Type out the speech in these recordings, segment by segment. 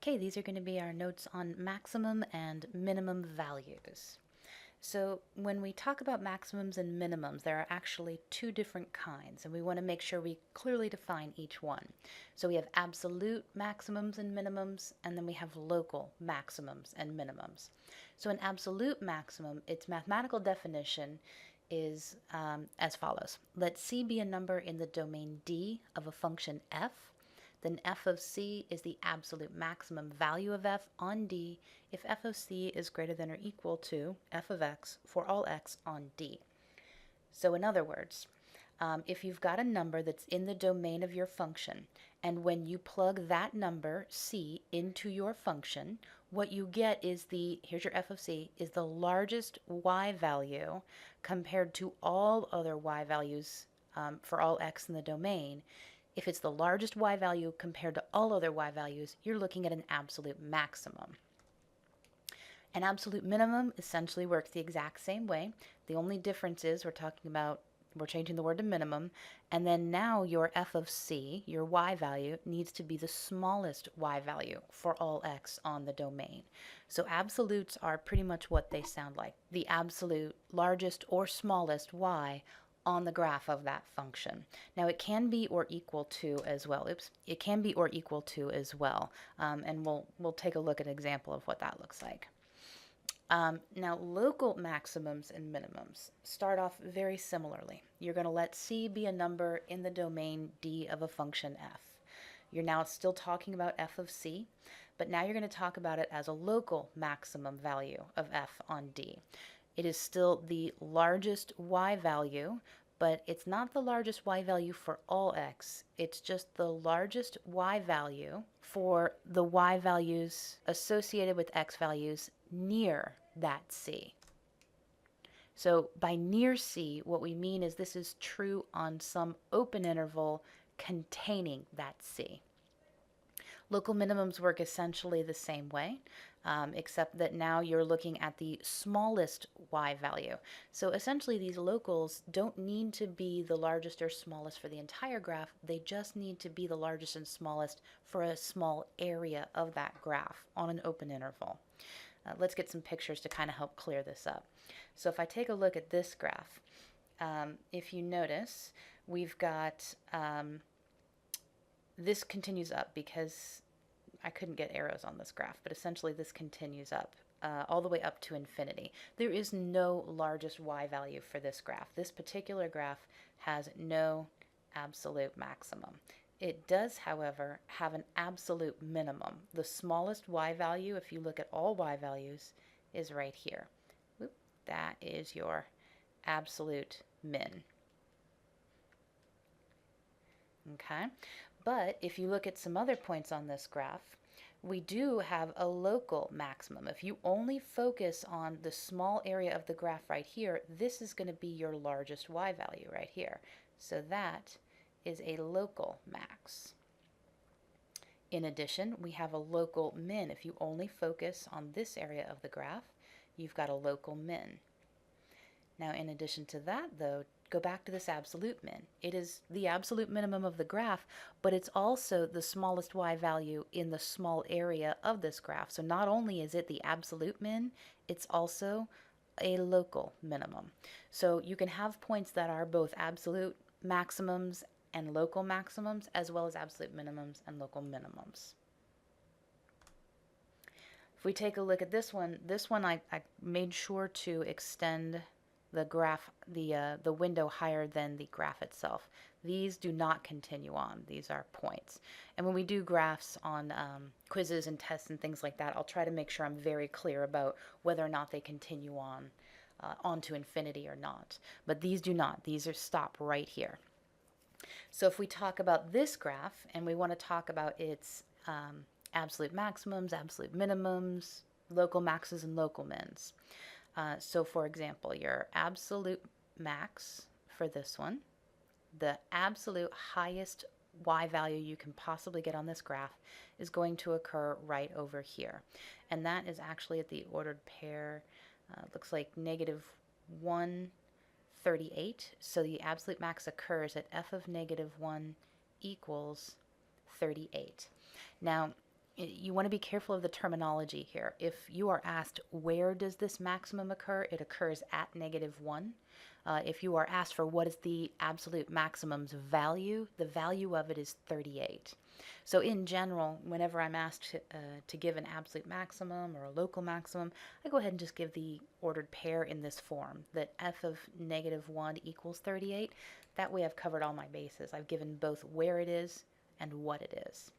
Okay, these are going to be our notes on maximum and minimum values. So when we talk about maximums and minimums, there are actually two different kinds, and we want to make sure we clearly define each one. So we have absolute maximums and minimums, and then we have local maximums and minimums. So an absolute maximum, its mathematical definition is as follows. Let C be a number in the domain D of a function f. Then f of c is the absolute maximum value of f on D if f of c is greater than or equal to f of x for all x on D. So in other words, if you've got a number that's in the domain of your function, and when you plug that number, c, into your function, what you get is here's your f of c, is the largest y value compared to all other y values for all x in the domain. If it's the largest y value compared to all other y values, you're looking at an absolute maximum. An absolute minimum essentially works the exact same way. The only difference is we're changing the word to minimum, and then now your f of c, your y value, needs to be the smallest y value for all x on the domain. So absolutes are pretty much what they sound like, the absolute largest or smallest y on the graph of that function. Now it can be or equal to as well. It can be or equal to as well, and we'll take a look at an example of what that looks like. Now local maximums and minimums start off very similarly. You're going to let C be a number in the domain D of a function f. You're now still talking about f of c, but now you're going to talk about it as a local maximum value of f on D. It is still the largest y value, but it's not the largest y value for all x. It's just the largest y value for the y values associated with x values near that c. So by near c, what we mean is this is true on some open interval containing that c. Local minimums work essentially the same way, except that now you're looking at the smallest y value. So essentially these locals don't need to be the largest or smallest for the entire graph, they just need to be the largest and smallest for a small area of that graph on an open interval. Let's get some pictures to kind of help clear this up. So if I take a look at this graph, if you notice, we've got this continues up because I couldn't get arrows on this graph, but essentially this continues up all the way up to infinity. There is no largest y value for this graph. This particular graph has no absolute maximum. It does, however, have an absolute minimum. The smallest y value, if you look at all y values, is right here. Whoop, that is your absolute min. Okay, but if you look at some other points on this graph, we do have a local maximum. If you only focus on the small area of the graph right here, this is going to be your largest y value right here. So that is a local max. In addition, we have a local min. If you only focus on this area of the graph, you've got a local min. Now, in addition to that, though, go back to this absolute min. It is the absolute minimum of the graph, but it's also the smallest y value in the small area of this graph. So not only is it the absolute min, it's also a local minimum. So you can have points that are both absolute maximums and local maximums, as well as absolute minimums and local minimums. If we take a look at this one I made sure to extend the graph, the window higher than the graph itself. These do not continue on. These are points. And when we do graphs on quizzes and tests and things like that, I'll try to make sure I'm very clear about whether or not they continue on to infinity or not. But these do not. These are stop right here. So if we talk about this graph and we want to talk about its absolute maximums, absolute minimums, local maxes, and local mins. So for example, your absolute max for this one, the absolute highest y value you can possibly get on this graph is going to occur right over here. And that is actually at the ordered pair, looks like -1, 38. So the absolute max occurs at f of -1 equals 38. Now, you want to be careful of the terminology here. If you are asked, where does this maximum occur? It occurs at -1. If you are asked for what is the absolute maximum's value, the value of it is 38. So in general, whenever I'm asked to give an absolute maximum or a local maximum, I go ahead and just give the ordered pair in this form, that f of -1 equals 38. That way I've covered all my bases. I've given both where it is and what it is.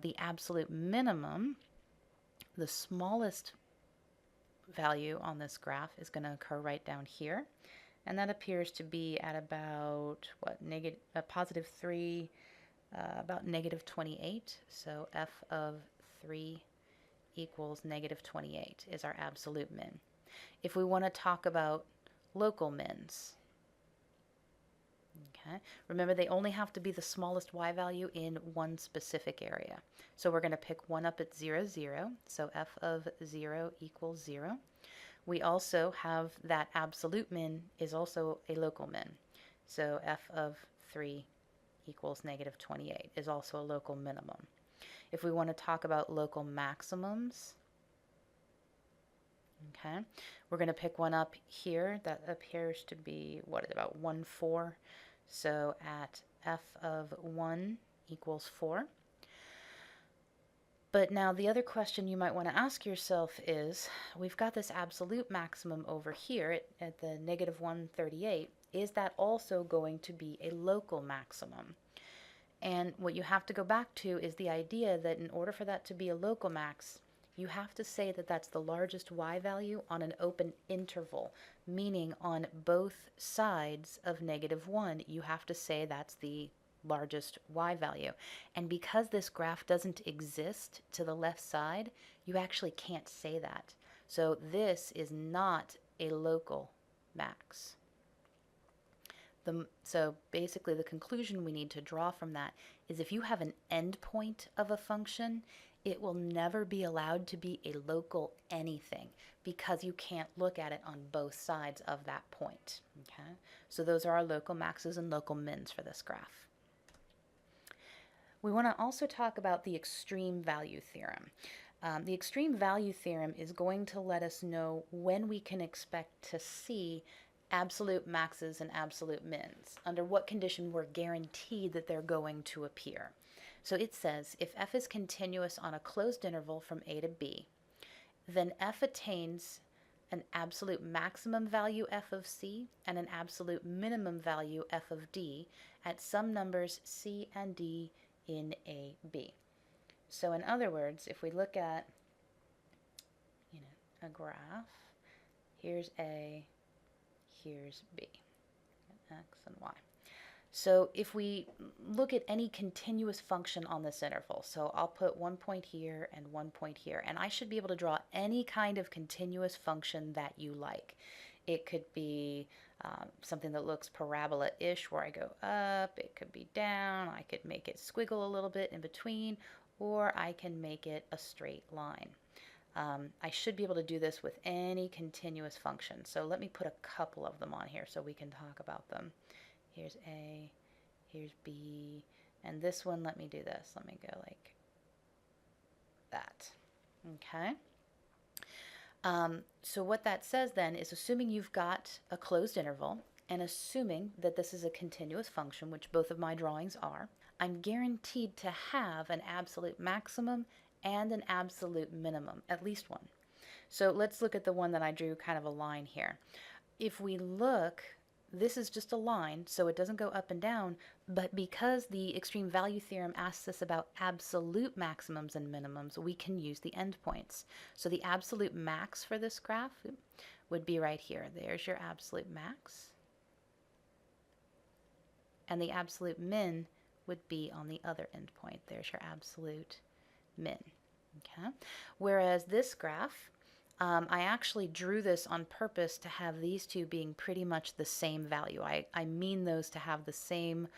The absolute minimum, the smallest value on this graph, is going to occur right down here. And that appears to be at about, +3, about -28. So f of 3 equals -28 is our absolute min. If we want to talk about local mins, okay, remember they only have to be the smallest y value in one specific area. So we're going to pick one up at 0, 0. So f of 0 equals 0. We also have that absolute min is also a local min. So f of 3 equals -28 is also a local minimum. If we want to talk about local maximums, okay, we're going to pick one up here that appears to be, what is it, about 1, 4. So at f of 1 equals 4. But now the other question you might want to ask yourself is, we've got this absolute maximum over here at the -138. Is that also going to be a local maximum? And what you have to go back to is the idea that in order for that to be a local max, you have to say that that's the largest y value on an open interval, meaning on both sides of -1, you have to say that's the largest y value. And because this graph doesn't exist to the left side, you actually can't say that. So this is not a local max. So basically the conclusion we need to draw from that is if you have an endpoint of a function, it will never be allowed to be a local anything because you can't look at it on both sides of that point. Okay? So those are our local maxes and local mins for this graph. We want to also talk about the extreme value theorem. The extreme value theorem is going to let us know when we can expect to see absolute maxes and absolute mins, under what condition we're guaranteed that they're going to appear. So it says if f is continuous on a closed interval from a to b, then f attains an absolute maximum value f of c and an absolute minimum value f of d at some numbers c and d in a b. So in other words, if we look at a graph, here's a, here's b, x and y. So if we look at any continuous function on this interval, so I'll put 1 point here and 1 point here, and I should be able to draw any kind of continuous function that you like. It could be something that looks parabola-ish where I go up, it could be down, I could make it squiggle a little bit in between, or I can make it a straight line. I should be able to do this with any continuous function. So let me put a couple of them on here so we can talk about them. Here's A, here's B, and this one, let me do this. Let me go like that. Okay. So what that says then is assuming you've got a closed interval and assuming that this is a continuous function, which both of my drawings are, I'm guaranteed to have an absolute maximum and an absolute minimum, at least one. So let's look at the one that I drew kind of a line here. If we look, this is just a line, so it doesn't go up and down, but because the extreme value theorem asks us about absolute maximums and minimums, we can use the endpoints. So the absolute max for this graph would be right here. There's your absolute max. And the absolute min would be on the other endpoint. There's your absolute min. Okay? Whereas this graph, I actually drew this on purpose to have these two being pretty much the same value. I mean those to have the same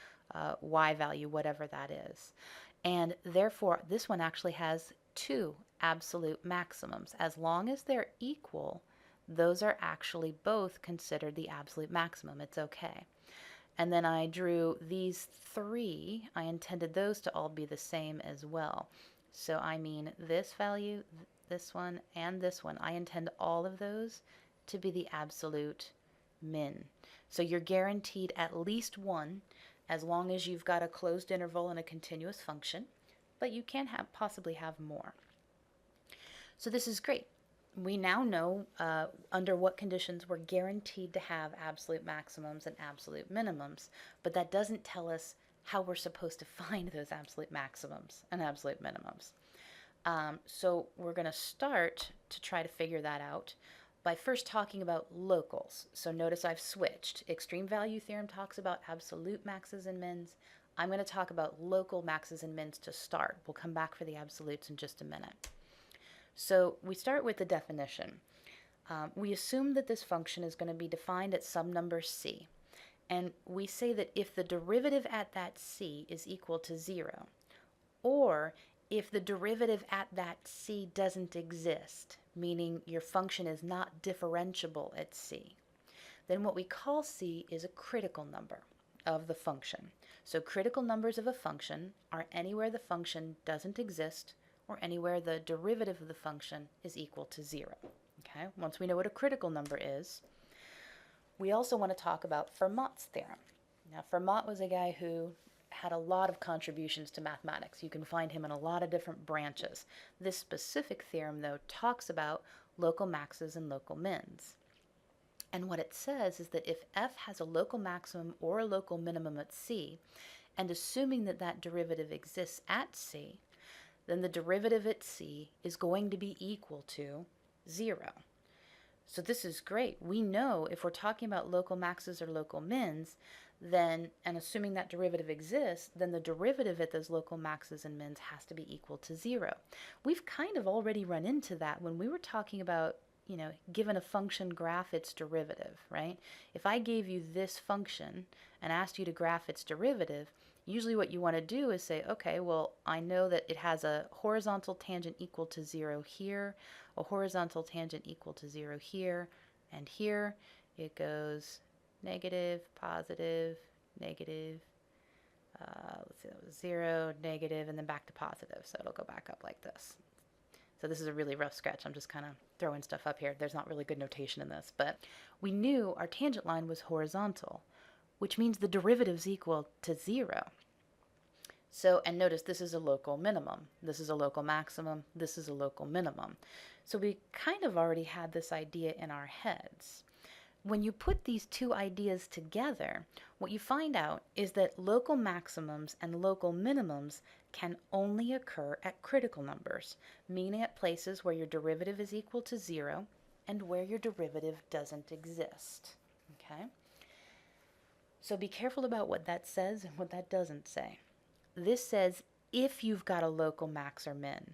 y value, whatever that is. And therefore, this one actually has two absolute maximums. As long as they're equal, those are actually both considered the absolute maximum. It's okay. And then I drew these three. I intended those to all be the same as well. So I mean this value, this one, and this one. I intend all of those to be the absolute min. So you're guaranteed at least one as long as you've got a closed interval and a continuous function, but you can possibly have more. So this is great. We now know under what conditions we're guaranteed to have absolute maximums and absolute minimums, but that doesn't tell us how we're supposed to find those absolute maximums and absolute minimums. So we're going to start to try to figure that out by first talking about locals. So notice I've switched. Extreme value theorem talks about absolute maxes and mins. I'm going to talk about local maxes and mins to start. We'll come back for the absolutes in just a minute. So we start with the definition. We assume that this function is going to be defined at some number c. And we say that if the derivative at that c is equal to 0, or if the derivative at that c doesn't exist, meaning your function is not differentiable at c, then what we call c is a critical number of the function. So critical numbers of a function are anywhere the function doesn't exist or anywhere the derivative of the function is equal to 0. Okay? Once we know what a critical number is, we also want to talk about Fermat's theorem. Now, Fermat was a guy who had a lot of contributions to mathematics. You can find him in a lot of different branches. This specific theorem, though, talks about local maxes and local mins. And what it says is that if f has a local maximum or a local minimum at c, and assuming that that derivative exists at c, then the derivative at c is going to be equal to 0. So this is great. We know if we're talking about local maxes or local mins, then, and assuming that derivative exists, then the derivative at those local maxes and mins has to be equal to 0. We've kind of already run into that when we were talking about, given a function graph its derivative, right? If I gave you this function and asked you to graph its derivative, usually what you want to do is say, okay, well, I know that it has a horizontal tangent equal to 0 here, a horizontal tangent equal to 0 here, and here it goes negative, positive, negative, let's see, that was 0, negative, and then back to positive. So it'll go back up like this. So this is a really rough sketch. I'm just kind of throwing stuff up here. There's not really good notation in this, but we knew our tangent line was horizontal, which means the derivative's equal to 0. So, and notice this is a local minimum. This is a local maximum. This is a local minimum. So we kind of already had this idea in our heads. When you put these two ideas together, what you find out is that local maximums and local minimums can only occur at critical numbers, meaning at places where your derivative is equal to 0 and where your derivative doesn't exist. Okay? So be careful about what that says and what that doesn't say. This says if you've got a local max or min,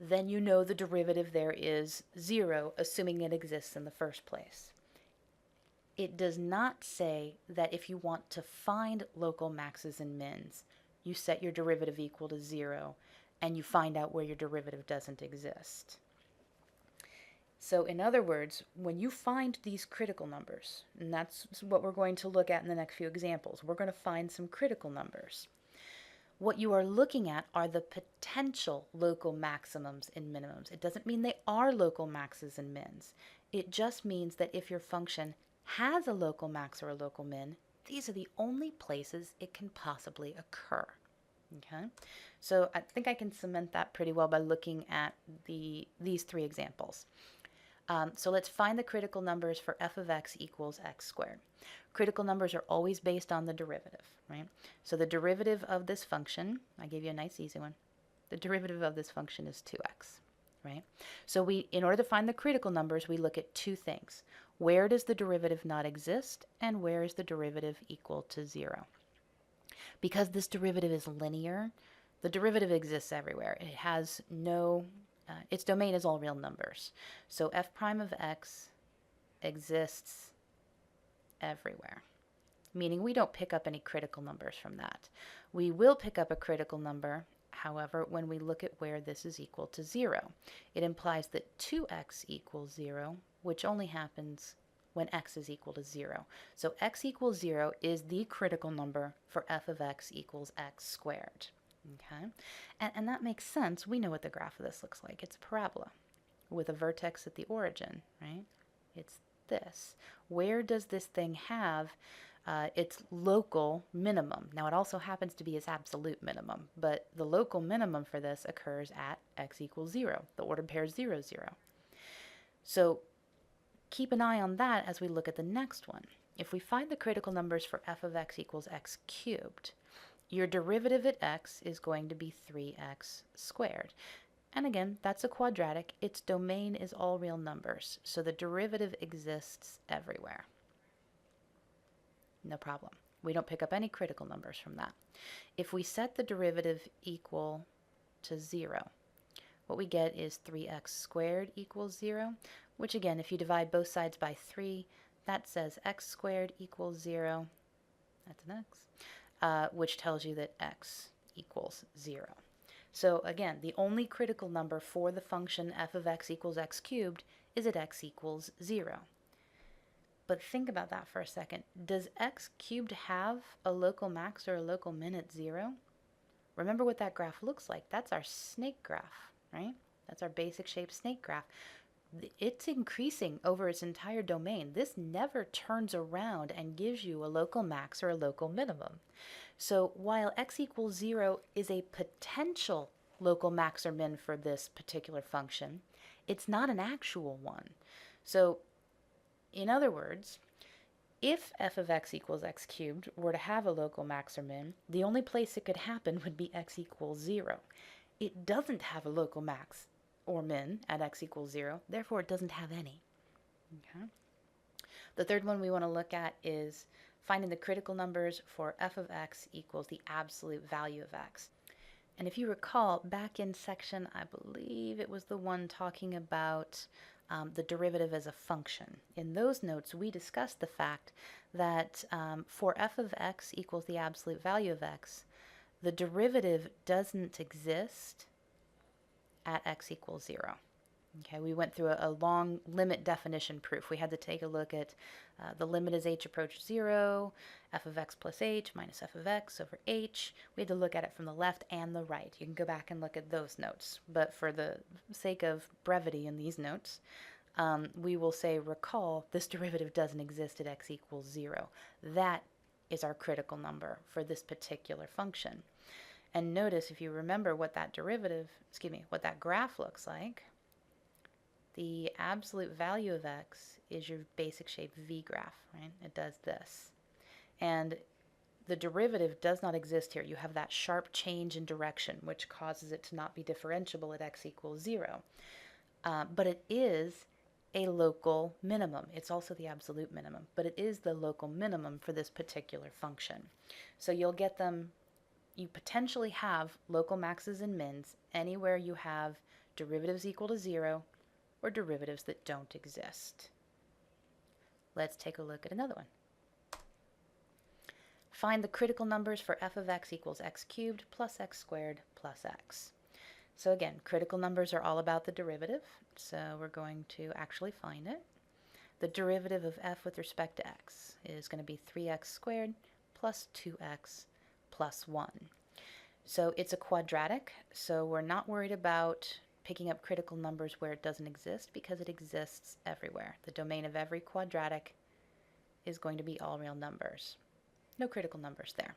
then you know the derivative there is 0, assuming it exists in the first place. It does not say that if you want to find local maxes and mins, you set your derivative equal to 0 and you find out where your derivative doesn't exist. So in other words, when you find these critical numbers, and that's what we're going to look at in the next few examples, we're going to find some critical numbers. What you are looking at are the potential local maximums and minimums. It doesn't mean they are local maxes and mins. It just means that if your function has a local max or a local min, these are the only places it can possibly occur. Okay? So I think I can cement that pretty well by looking at these three examples. So let's find the critical numbers for f of x equals x squared. Critical numbers are always based on the derivative, right? So the derivative of this function, I gave you a nice easy one, the derivative of this function is 2x, right? So in order to find the critical numbers, we look at two things. Where does the derivative not exist, and where is the derivative equal to 0? Because this derivative is linear, the derivative exists everywhere. It has no, its domain is all real numbers. So f prime of x exists everywhere, meaning we don't pick up any critical numbers from that. We will pick up a critical number, however, when we look at where this is equal to 0. It implies that 2x equals 0, which only happens when x is equal to 0. So x equals 0 is the critical number for f of x equals x squared. Okay, and that makes sense. We know what the graph of this looks like. It's a parabola with a vertex at the origin, right? It's this. Where does this thing have its local minimum? Now, it also happens to be its absolute minimum, but the local minimum for this occurs at x equals 0. The ordered pair is 0, 0. So keep an eye on that as we look at the next one. If we find the critical numbers for f of x equals x cubed, your derivative at x is going to be 3x squared. And again, that's a quadratic. Its domain is all real numbers, so the derivative exists everywhere. No problem. We don't pick up any critical numbers from that. If we set the derivative equal to 0, what we get is 3x squared equals 0, which again, if you divide both sides by 3, that says x squared equals 0. That's an x, which tells you that x equals 0. So again, the only critical number for the function f of x equals x cubed is at x equals 0. But think about that for a second. Does x cubed have a local max or a local min at 0? Remember what that graph looks like. That's our snake graph, right? That's our basic shaped snake graph. It's increasing over its entire domain. This never turns around and gives you a local max or a local minimum. So while x equals 0 is a potential local max or min for this particular function, it's not an actual one. So in other words, if f of x equals x cubed were to have a local max or min, the only place it could happen would be x equals 0. It doesn't have a local max or min at x equals 0, therefore it doesn't have any. Okay. The third one we want to look at is finding the critical numbers for f of x equals the absolute value of x. And if you recall, back in section, I believe it was the one talking about the derivative as a function. In those notes, we discussed the fact that for f of x equals the absolute value of x, the derivative doesn't exist at x equals 0. Okay, we went through a long limit definition proof. We had to take a look at the limit as h approached 0, f of x plus h minus f of x over h. We had to look at it from the left and the right. You can go back and look at those notes. But for the sake of brevity in these notes, we will say, recall, this derivative doesn't exist at x equals 0. That is our critical number for this particular function. And notice, if you remember what that what that graph looks like, the absolute value of x is your basic shape V graph, right? It does this. And the derivative does not exist here. You have that sharp change in direction, which causes it to not be differentiable at x equals 0. But it is a local minimum. It's also the absolute minimum, but it is the local minimum for this particular function. So you'll get them. You potentially have local maxes and mins anywhere you have derivatives equal to 0 or derivatives that don't exist. Let's take a look at another one. Find the critical numbers for f of x equals x cubed plus x squared plus x. So again, critical numbers are all about the derivative, so we're going to actually find it. The derivative of f with respect to x is going to be 3x squared plus 2x plus 1. So it's a quadratic, so we're not worried about picking up critical numbers where it doesn't exist because it exists everywhere. The domain of every quadratic is going to be all real numbers. No critical numbers there.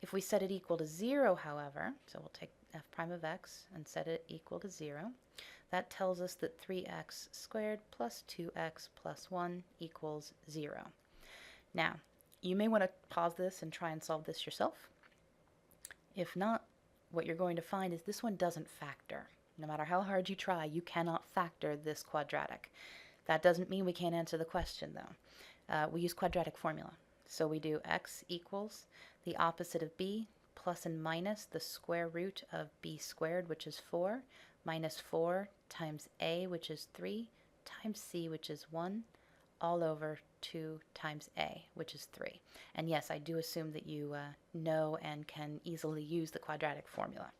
If we set it equal to 0, however, so we'll take f prime of x and set it equal to 0, that tells us that 3x squared plus 2x plus 1 equals 0. Now, you may want to pause this and try and solve this yourself. If not, what you're going to find is this one doesn't factor. No matter how hard you try, you cannot factor this quadratic. That doesn't mean we can't answer the question, though. We use quadratic formula. So we do x equals the opposite of b plus and minus the square root of b squared, which is 4, minus 4 times a, which is 3, times c, which is 1, all over 2 times a, which is 3. And yes, I do assume that you know and can easily use the quadratic formula.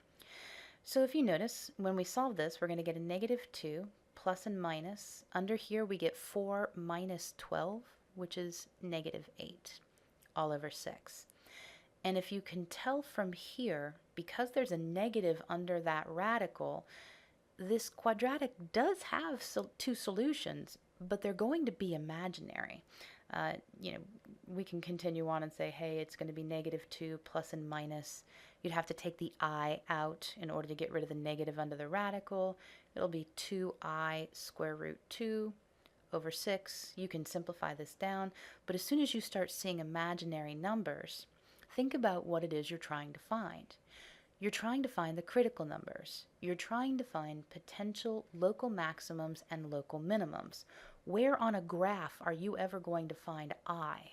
So if you notice, when we solve this, we're going to get a negative 2 plus and minus. Under here, we get 4 minus 12, which is negative 8, all over 6. And if you can tell from here, because there's a negative under that radical, this quadratic does have two solutions, but they're going to be imaginary. You know, we can continue on and say, hey, it's going to be -2 plus and minus. You'd have to take the I out in order to get rid of the negative under the radical. It'll be 2I square root 2 over 6. You can simplify this down, but as soon as you start seeing imaginary numbers, think about what it is you're trying to find. You're trying to find the critical numbers. You're trying to find potential local maximums and local minimums. Where on a graph are you ever going to find I?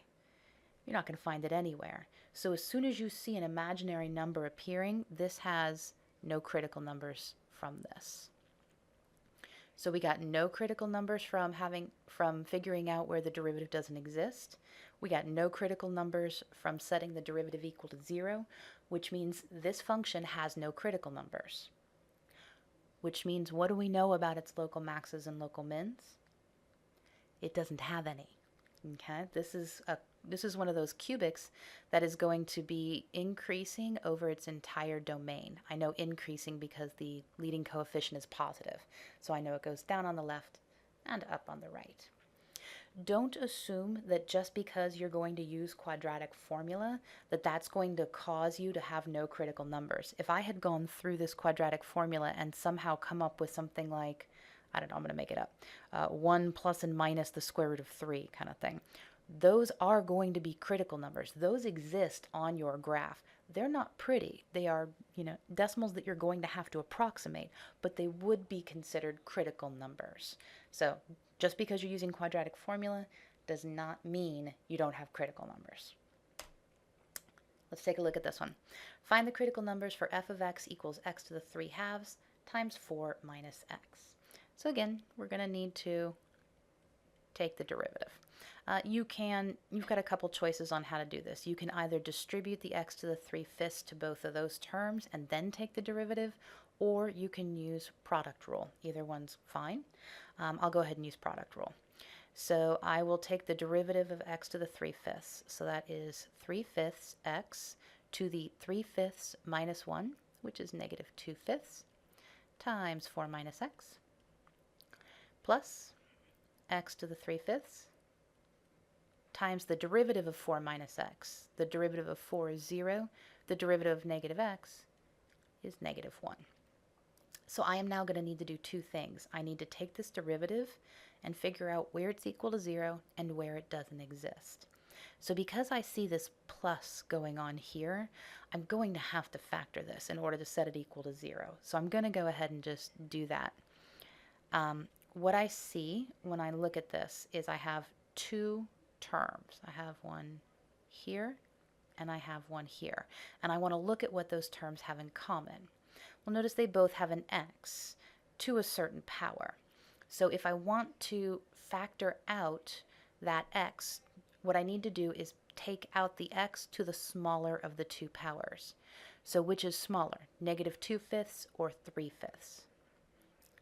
You're not going to find it anywhere. So as soon as you see an imaginary number appearing, this has no critical numbers from this. So we got no critical numbers from figuring out where the derivative doesn't exist. We got no critical numbers from setting the derivative equal to 0, which means this function has no critical numbers. Which means, what do we know about its local maxes and local mins? It doesn't have any. Okay, this is one of those cubics that is going to be increasing over its entire domain. I know increasing because the leading coefficient is positive, so I know it goes down on the left and up on the right. Don't assume that just because you're going to use quadratic formula that that's going to cause you to have no critical numbers. If I had gone through this quadratic formula and somehow come up with something like, I don't know, I'm going to make it up, 1 plus and minus the square root of 3 kind of thing. Those are going to be critical numbers. Those exist on your graph. They're not pretty. They are, decimals that you're going to have to approximate, but they would be considered critical numbers. So just because you're using quadratic formula does not mean you don't have critical numbers. Let's take a look at this one. Find the critical numbers for f of x equals x to the 3/2 times 4 minus x. So again, we're going to need to take the derivative. You've got a couple choices on how to do this. You can either distribute the x to the 3/5 to both of those terms and then take the derivative, or you can use product rule. Either one's fine. I'll go ahead and use product rule. So I will take the derivative of x to the 3/5. So that is 3/5 x to the 3/5 minus 1, which is -2/5, times 4 minus x, plus x to the 3/5 times the derivative of 4 minus x. The derivative of 4 is 0. The derivative of -x is -1. So I am now going to need to do two things. I need to take this derivative and figure out where it's equal to 0 and where it doesn't exist. So because I see this plus going on here, I'm going to have to factor this in order to set it equal to 0. So I'm going to go ahead and just do that. What I see when I look at this is I have two terms. I have one here and I have one here. And I want to look at what those terms have in common. Well, notice they both have an x to a certain power. So if I want to factor out that x, what I need to do is take out the x to the smaller of the two powers. So which is smaller, -2/5 or 3/5?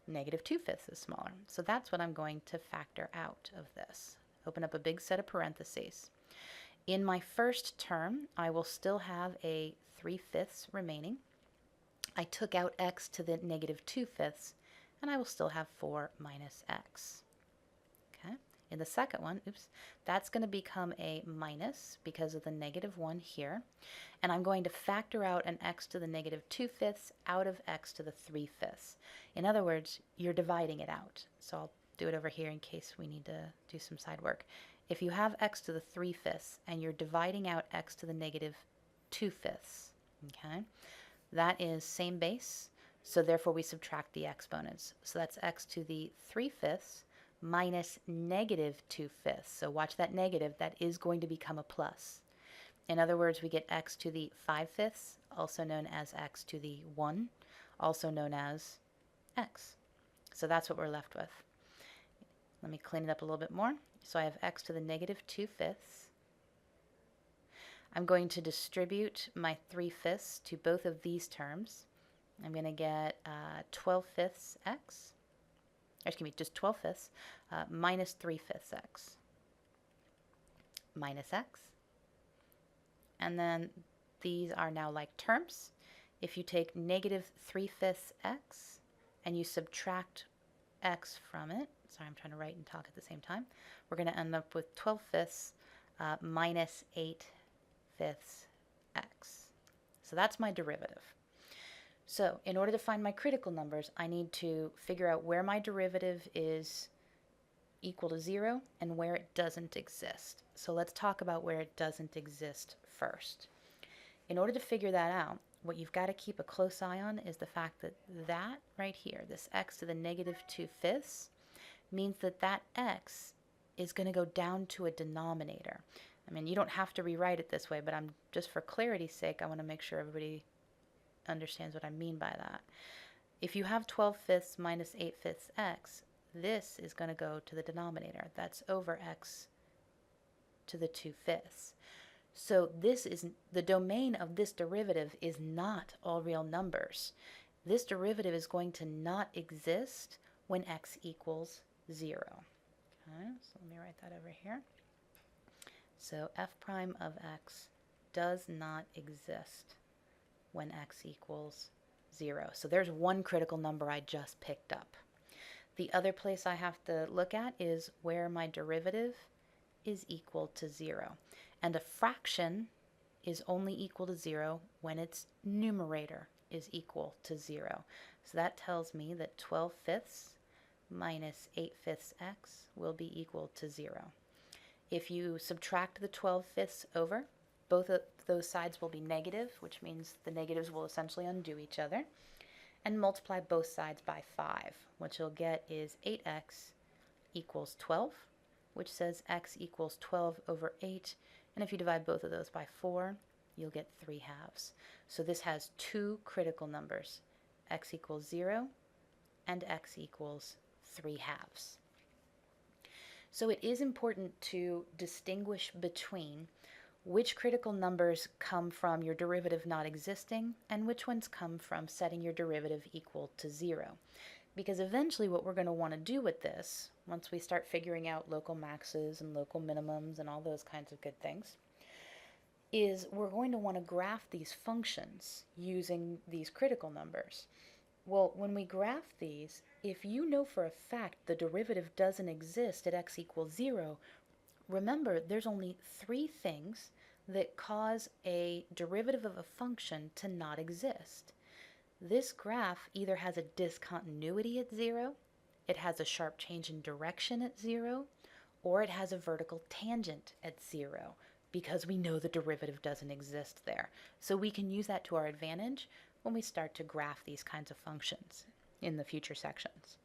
-2/5 is smaller. So that's what I'm going to factor out of this. Open up a big set of parentheses. In my first term, I will still have a 3/5 remaining. I took out x to the -2/5, and I will still have 4 minus x. Okay. In the second one, that's going to become a minus because of the -1 here. And I'm going to factor out an x to the -2/5 out of x to the 3/5. In other words, you're dividing it out. So I'll do it over here in case we need to do some side work. If you have x to the 3/5 and you're dividing out x to the -2/5, okay, that is same base, so therefore we subtract the exponents. So that's x to the 3/5 minus -2/5. So watch that negative, that is going to become a plus. In other words, we get x to the 5/5, also known as x to the 1, also known as x. So that's what we're left with. Let me clean it up a little bit more. So I have x to the -2/5. I'm going to distribute my 3/5 to both of these terms. I'm going to get 12/5 x, or excuse me, just 12/5 minus 3/5 x minus x. And then these are now like terms. If you take negative 3/5 x and you subtract x from it, sorry, I'm trying to write and talk at the same time, we're going to end up with 12/5 minus 8/5 x. So that's my derivative. So in order to find my critical numbers, I need to figure out where my derivative is equal to 0 and where it doesn't exist. So let's talk about where it doesn't exist first. In order to figure that out, what you've got to keep a close eye on is the fact that that right here, this x to the negative 2/5, means that that x is going to go down to a denominator. I mean, you don't have to rewrite it this way, but I'm just for clarity's sake, I want to make sure everybody understands what I mean by that. If you have 12/5 minus 8/5 x, this is going to go to the denominator. That's over x to the 2/5. So this is the domain of this derivative is not all real numbers. This derivative is going to not exist when x equals 0. Okay, so let me write that over here. So f prime of x does not exist when x equals 0. So there's one critical number I just picked up. The other place I have to look at is where my derivative is equal to 0. And a fraction is only equal to 0 when its numerator is equal to 0. So that tells me that 12/5 minus 8/5 x will be equal to 0. If you subtract the 12/5 over, both of those sides will be negative, which means the negatives will essentially undo each other, and multiply both sides by 5. What you'll get is 8x equals 12, which says x equals 12 over 8, and if you divide both of those by 4, you'll get 3/2. So this has two critical numbers, x equals 0 and x equals 3/2. So it is important to distinguish between which critical numbers come from your derivative not existing and which ones come from setting your derivative equal to 0. Because eventually what we're going to want to do with this, once we start figuring out local maxes and local minimums and all those kinds of good things, is we're going to want to graph these functions using these critical numbers. Well, when we graph these, if you know for a fact the derivative doesn't exist at x equals 0, remember there's only three things that cause a derivative of a function to not exist. This graph either has a discontinuity at 0, it has a sharp change in direction at 0, or it has a vertical tangent at 0, because we know the derivative doesn't exist there. So we can use that to our advantage when we start to graph these kinds of functions in the future sections.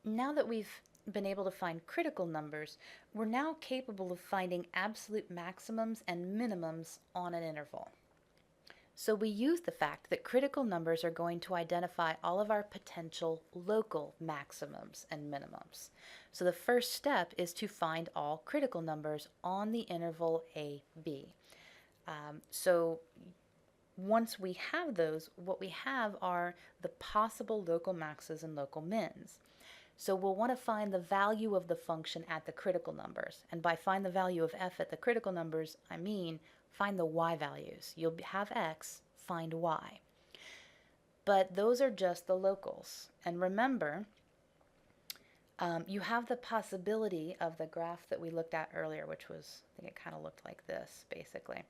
Now that we've been able to find critical numbers, we're now capable of finding absolute maximums and minimums on an interval. So we use the fact that critical numbers are going to identify all of our potential local maximums and minimums. So the first step is to find all critical numbers on the interval a, b. So once we have those, what we have are the possible local maxes and local mins. So we'll want to find the value of the function at the critical numbers. And by find the value of f at the critical numbers, I mean find the y values. You'll have x, find y. But those are just the locals. And remember, you have the possibility of the graph that we looked at earlier, which was, I think it kind of looked like this, basically,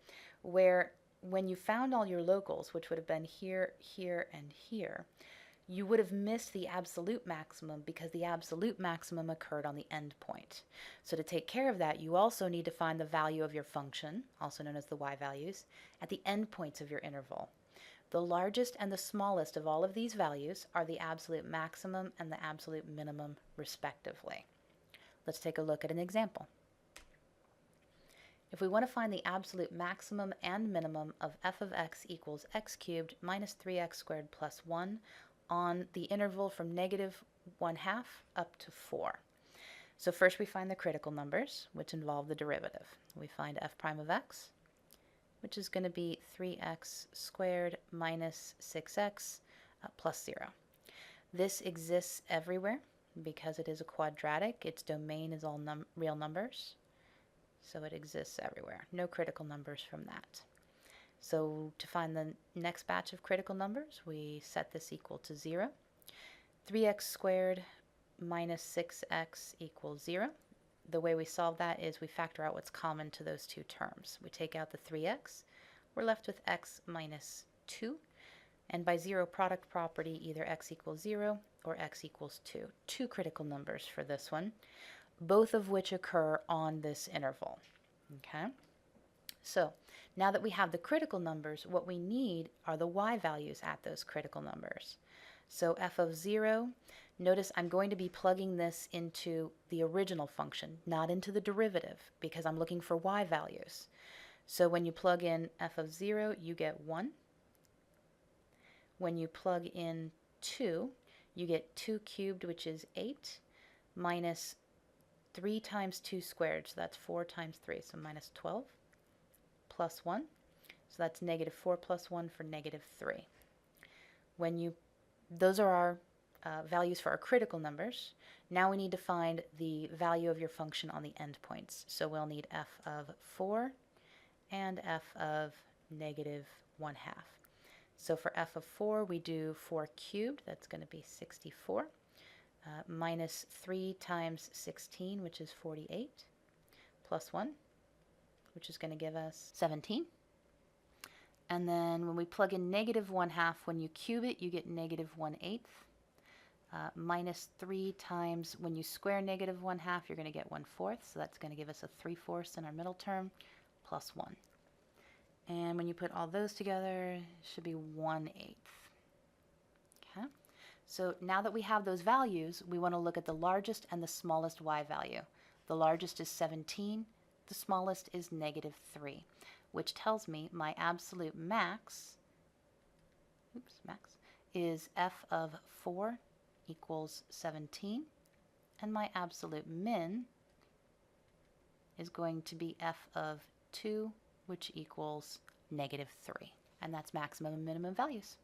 where when you found all your locals, which would have been here, here, and here, you would have missed the absolute maximum because the absolute maximum occurred on the end point. So to take care of that, you also need to find the value of your function, also known as the y values, at the end points of your interval. The largest and the smallest of all of these values are the absolute maximum and the absolute minimum, respectively. Let's take a look at an example. If we want to find the absolute maximum and minimum of f of x equals x cubed minus 3x squared plus 1 on the interval from negative 1/2 up to 4. So first we find the critical numbers, which involve the derivative. We find f prime of x, which is going to be 3x squared minus 6x plus 0. This exists everywhere because it is a quadratic. Its domain is all real numbers, so it exists everywhere. No critical numbers from that. So to find the next batch of critical numbers, we set this equal to 0. 3x squared minus 6x equals 0. The way we solve that is we factor out what's common to those two terms. We take out the 3x. We're left with x minus 2. And by zero product property, either x equals 0 or x equals 2. Two critical numbers for this one, both of which occur on this interval. Okay? So now that we have the critical numbers, what we need are the y values at those critical numbers. So f of 0, notice I'm going to be plugging this into the original function, not into the derivative, because I'm looking for y values. So when you plug in f of 0, you get 1. When you plug in 2, you get 2 cubed, which is 8, minus 3 times 2 squared, so that's 4 times 3, so minus 12, plus 1, so that's negative 4 plus 1 for negative 3. Those are our values for our critical numbers. Now we need to find the value of your function on the endpoints. So we'll need f of 4 and f of negative 1/2. So for f of 4, we do 4 cubed, that's going to be 64, minus 3 times 16, which is 48, plus 1, which is going to give us 17. And then when we plug in negative 1/2, when you cube it, you get negative 1/8. Minus 3 times, when you square negative 1/2, you're going to get 1/4, so that's going to give us a 3/4 in our middle term, plus 1. And when you put all those together, it should be 1/8. Okay? So now that we have those values, we want to look at the largest and the smallest y value. The largest is 17, the smallest is negative 3, which tells me my absolute max is f of 4 equals 17, and my absolute min is going to be f of 2, which equals negative 3. And that's maximum and minimum values.